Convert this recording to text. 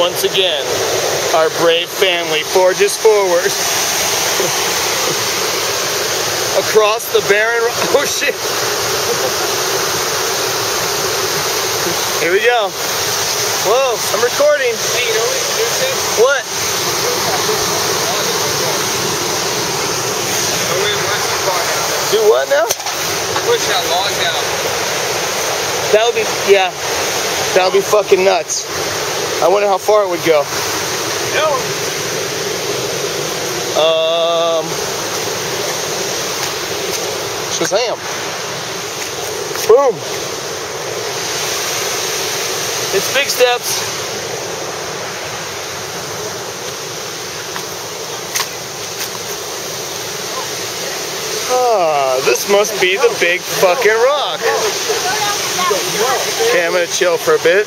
Once again, our brave family forges forward. Across the barren... Oh, shit. Here we go. Whoa, I'm recording. Hey, you know what you do, Sid? What? Do what now? Push that log down. That would be, yeah. That would be fucking nuts. I wonder how far it would go. No. Shazam. Boom. It's big steps. Ah, this must be the big fucking rock. Okay, I'm gonna chill for a bit.